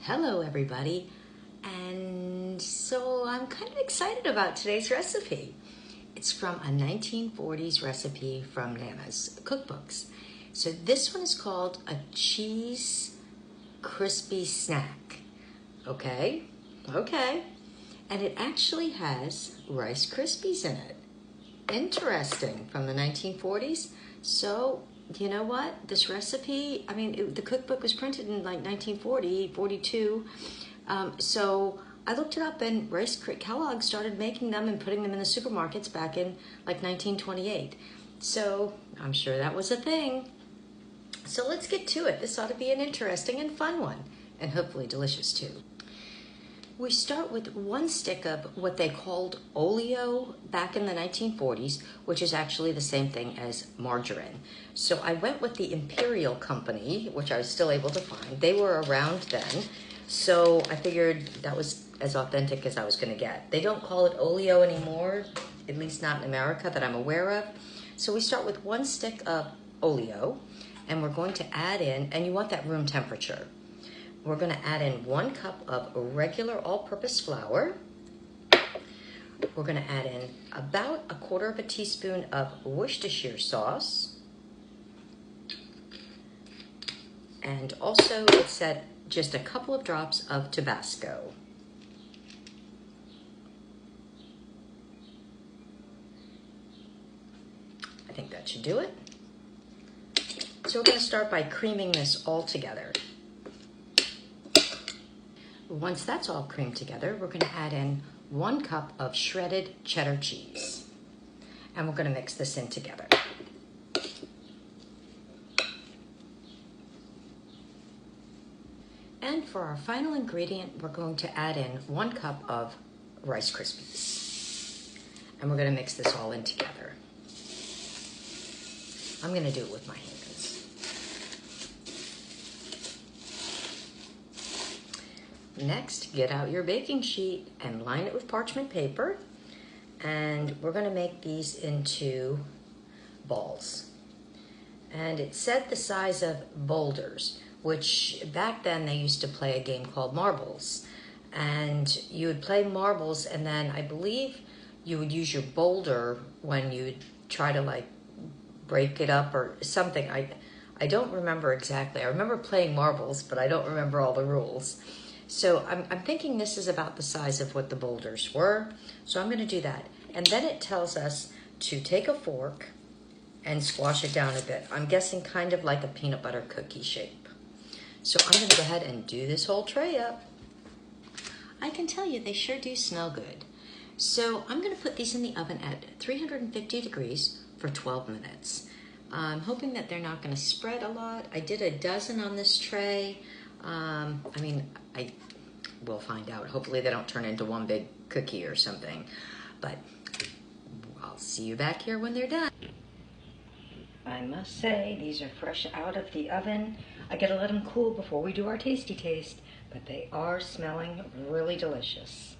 Hello everybody, and so I'm kind of excited about today's recipe. It's from a 1940s recipe from Nana's cookbooks. So this one is called a cheese crispy snack. Okay, and it actually has Rice Krispies in it. Interesting, from the 1940s. So you know what? This recipe, the cookbook was printed in like 1940, 42. So I looked it up, and Kellogg started making them and putting them in the supermarkets back in like 1928. So I'm sure that was a thing. So let's get to it. This ought to be an interesting and fun one, and hopefully delicious too. We start with 1 stick of what they called oleo back in the 1940s, which is actually the same thing as margarine. So I went with the Imperial Company, which I was still able to find. They were around then, so I figured that was as authentic as I was going to get. They don't call it oleo anymore, at least not in America that I'm aware of. So we start with 1 stick of oleo, and we're going to add in, and you want that room temperature. We're going to add in 1 cup of regular all-purpose flour. We're going to add in about 1/4 teaspoon of Worcestershire sauce. And also it said just a couple of drops of Tabasco. I think that should do it. So we're going to start by creaming this all together. Once that's all creamed together, we're going to add in 1 cup of shredded cheddar cheese. And we're going to mix this in together. And for our final ingredient, we're going to add in 1 cup of Rice Krispies. And we're going to mix this all in together. I'm going to do it with my hands. Next, get out your baking sheet and line it with parchment paper. And we're going to make these into balls. And it said the size of boulders, which back then they used to play a game called marbles. And you would play marbles, and then I believe you would use your boulder when you would try to like break it up or something. I don't remember exactly. I remember playing marbles, but I don't remember all the rules. So I'm thinking this is about the size of what the boulders were. So I'm going to do that. And then it tells us to take a fork and squash it down a bit. I'm guessing kind of like a peanut butter cookie shape. So I'm going to go ahead and do this whole tray up. I can tell you they sure do smell good. So I'm going to put these in the oven at 350 degrees for 12 minutes. I'm hoping that they're not going to spread a lot. I did a dozen on this tray. I will find out. Hopefully they don't turn into one big cookie or something. But I'll see you back here when they're done. I must say, these are fresh out of the oven. I gotta let them cool before we do our tasty taste, but they are smelling really delicious.